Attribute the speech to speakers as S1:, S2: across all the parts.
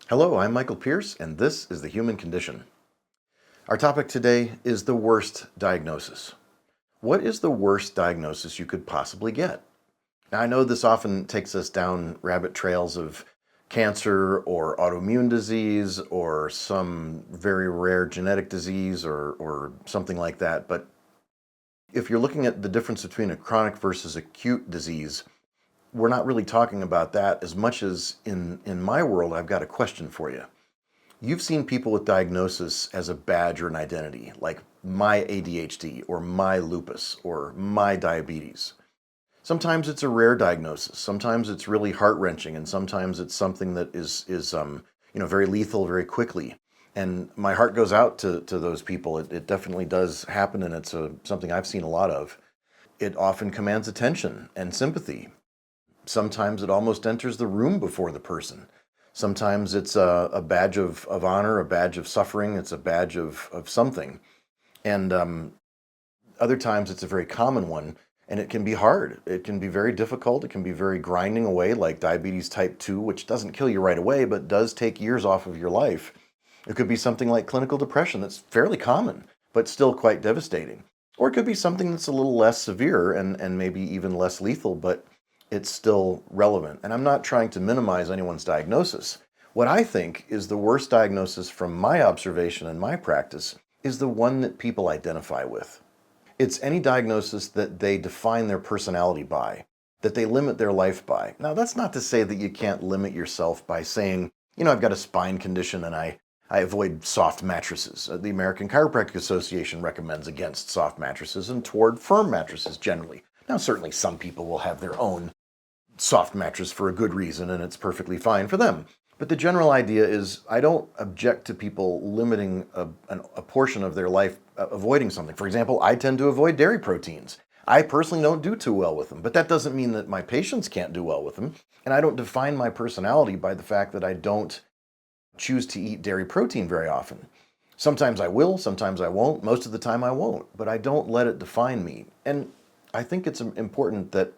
S1: Hello, I'm Michael Pierce, and this is The Human Condition. Our topic today is the worst diagnosis. What is the worst diagnosis you could possibly get? Now, I know this often takes us down rabbit trails of cancer or autoimmune disease or some very rare genetic disease or something like that, but if you're looking at the difference between a chronic versus acute disease, we're not really talking about that as much as in my world, I've got a question for you. You've seen people with diagnosis as a badge or an identity, like my ADHD or my lupus or my diabetes. Sometimes it's a rare diagnosis. Sometimes it's really heart-wrenching, and sometimes it's something that is very lethal very quickly. And my heart goes out to those people. It definitely does happen, and it's something I've seen a lot of. It often commands attention and sympathy. Sometimes it almost enters the room before the person. Sometimes it's a badge of honor, a badge of suffering, it's a badge of something. And other times it's a very common one, and it can be hard. It can be very difficult. It can be very grinding away, like diabetes type 2, which doesn't kill you right away, but does take years off of your life. It could be something like clinical depression that's fairly common, but still quite devastating. Or it could be something that's a little less severe and maybe even less lethal, but it's still relevant. And I'm not trying to minimize anyone's diagnosis. What I think is the worst diagnosis from my observation and my practice is the one that people identify with. It's any diagnosis that they define their personality by, that they limit their life by. Now, that's not to say that you can't limit yourself by saying, I've got a spine condition and I avoid soft mattresses. The American Chiropractic Association recommends against soft mattresses and toward firm mattresses generally. Now, certainly some people will have their own soft mattress for a good reason, and it's perfectly fine for them. But the general idea is I don't object to people limiting a portion of their life, avoiding something. For example, I tend to avoid dairy proteins. I personally don't do too well with them, but that doesn't mean that my patients can't do well with them. And I don't define my personality by the fact that I don't choose to eat dairy protein very often. Sometimes I will, sometimes I won't. Most of the time I won't, but I don't let it define me. And I think it's important that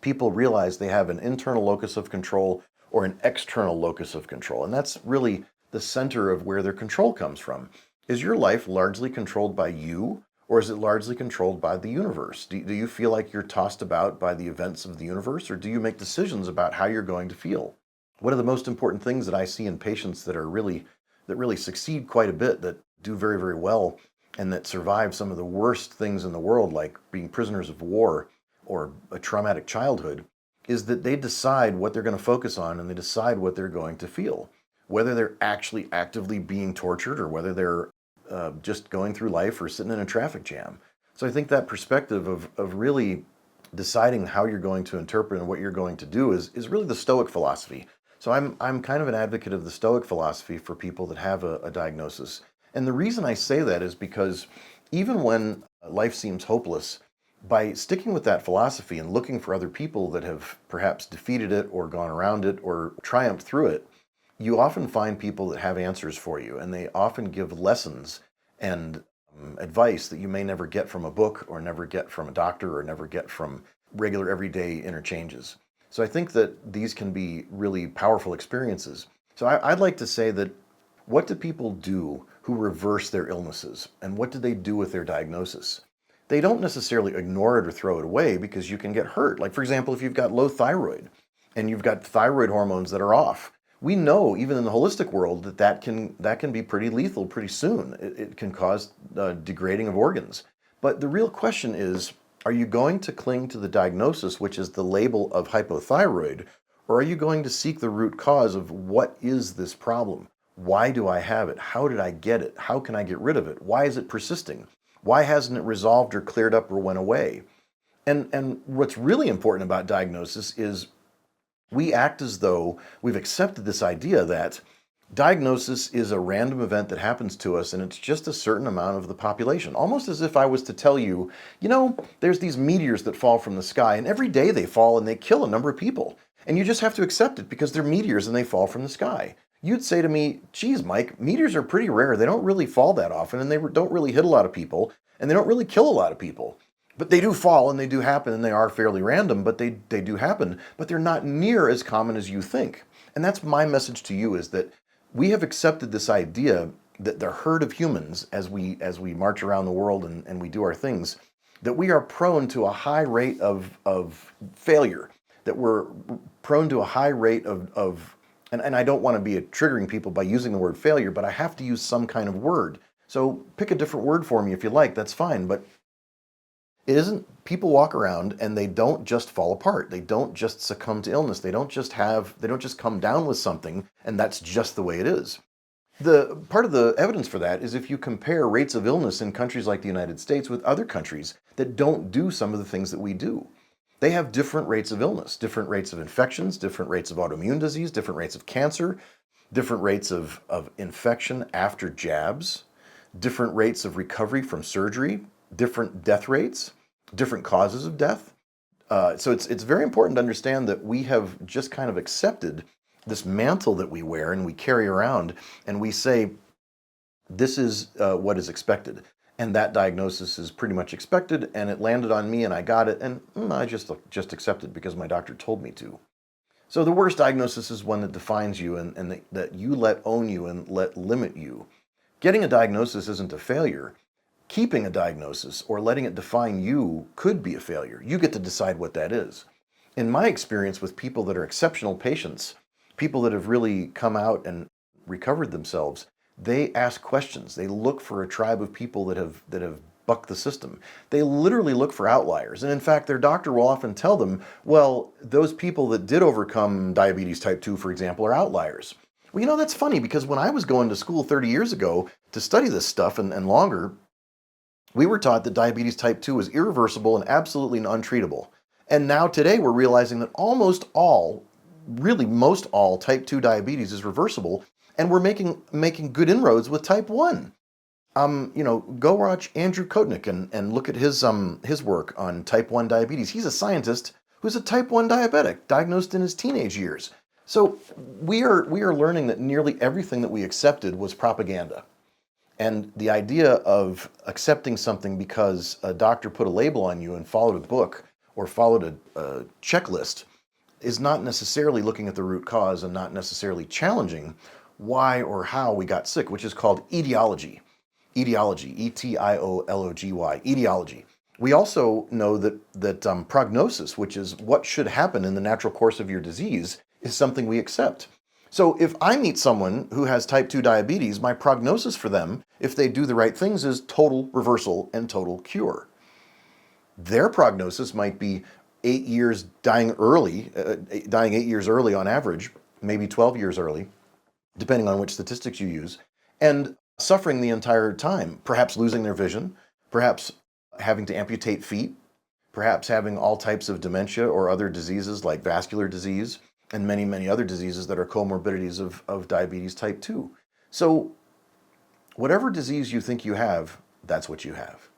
S1: people realize they have an internal locus of control or an external locus of control. And that's really the center of where their control comes from. Is your life largely controlled by you, or is it largely controlled by the universe? Do you feel like you're tossed about by the events of the universe, or do you make decisions about how you're going to feel? One of the most important things that I see in patients that really succeed quite a bit, that do very, very well, and that survive some of the worst things in the world, like being prisoners of war or a traumatic childhood, is that they decide what they're going to focus on and they decide what they're going to feel. Whether they're actually actively being tortured or whether they're just going through life or sitting in a traffic jam. So I think that perspective of really deciding how you're going to interpret and what you're going to do is really the Stoic philosophy. So I'm kind of an advocate of the Stoic philosophy for people that have a diagnosis. And the reason I say that is because even when life seems hopeless, by sticking with that philosophy and looking for other people that have perhaps defeated it or gone around it or triumphed through it, you often find people that have answers for you, and they often give lessons and advice that you may never get from a book or never get from a doctor or never get from regular everyday interchanges. So I think that these can be really powerful experiences. So I'd like to say that what do people do who reverse their illnesses, and what do they do with their diagnosis? They don't necessarily ignore it or throw it away, because you can get hurt. Like, for example, if you've got low thyroid and you've got thyroid hormones that are off, we know even in the holistic world that can be pretty lethal pretty soon. It can cause degrading of organs. But the real question is, are you going to cling to the diagnosis, which is the label of hypothyroid, or are you going to seek the root cause of what is this problem? Why do I have it? How did I get it? How can I get rid of it? Why is it persisting? Why hasn't it resolved or cleared up or went away? And what's really important about diagnosis is we act as though we've accepted this idea that diagnosis is a random event that happens to us, and it's just a certain amount of the population. Almost as if I was to tell you, there's these meteors that fall from the sky, and every day they fall and they kill a number of people. And you just have to accept it because they're meteors and they fall from the sky. You'd say to me, geez, Mike, meteors are pretty rare. They don't really fall that often, and they don't really hit a lot of people, and they don't really kill a lot of people. But they do fall, and they do happen, and they are fairly random, but they do happen. But they're not near as common as you think. And that's my message to you, is that we have accepted this idea that the herd of humans, as we march around the world and we do our things, that we are prone to a high rate of failure, that we're prone to a high rate of and I don't want to be triggering people by using the word failure, but I have to use some kind of word. So pick a different word for me if you like, that's fine. But it isn't, people walk around and they don't just fall apart. They don't just succumb to illness. They don't just come down with something and that's just the way it is. The part of the evidence for that is if you compare rates of illness in countries like the United States with other countries that don't do some of the things that we do. They have different rates of illness, different rates of infections, different rates of autoimmune disease, different rates of cancer, different rates of infection after jabs, different rates of recovery from surgery, different death rates, different causes of death. So it's very important to understand that we have just kind of accepted this mantle that we wear and we carry around, and we say, this is what is expected. And that diagnosis is pretty much expected, and it landed on me and I got it, and I just accepted because my doctor told me to. So the worst diagnosis is one that defines you and that you let own you and let limit you. Getting a diagnosis isn't a failure. Keeping a diagnosis or letting it define you could be a failure. You get to decide what that is. In my experience with people that are exceptional patients, people that have really come out and recovered themselves, they ask questions. They look for a tribe of people that have bucked the system. They literally look for outliers. And in fact, their doctor will often tell them, well, those people that did overcome diabetes type 2, for example, are outliers. Well, you know, that's funny, because when I was going to school 30 years ago to study this stuff and longer, we were taught that diabetes type 2 is irreversible and absolutely untreatable. And now today we're realizing that almost all, really most all, type 2 diabetes is reversible, and we're making good inroads with type 1. Go watch Andrew Koetnig and look at his work on type 1 diabetes. He's a scientist who's a type 1 diabetic, diagnosed in his teenage years. So we are learning that nearly everything that we accepted was propaganda. And the idea of accepting something because a doctor put a label on you and followed a book or followed a checklist is not necessarily looking at the root cause and not necessarily challenging why or how we got sick, which is called etiology. Etiology, etiology, etiology. We also know that prognosis, which is what should happen in the natural course of your disease, is something we accept. So if I meet someone who has type 2 diabetes, my prognosis for them, if they do the right things, is total reversal and total cure. Their prognosis might be 8 years dying early, dying 8 years early on average, maybe 12 years early, depending on which statistics you use, and suffering the entire time, perhaps losing their vision, perhaps having to amputate feet, perhaps having all types of dementia or other diseases like vascular disease, and many, many other diseases that are comorbidities of diabetes type 2. So whatever disease you think you have, that's what you have.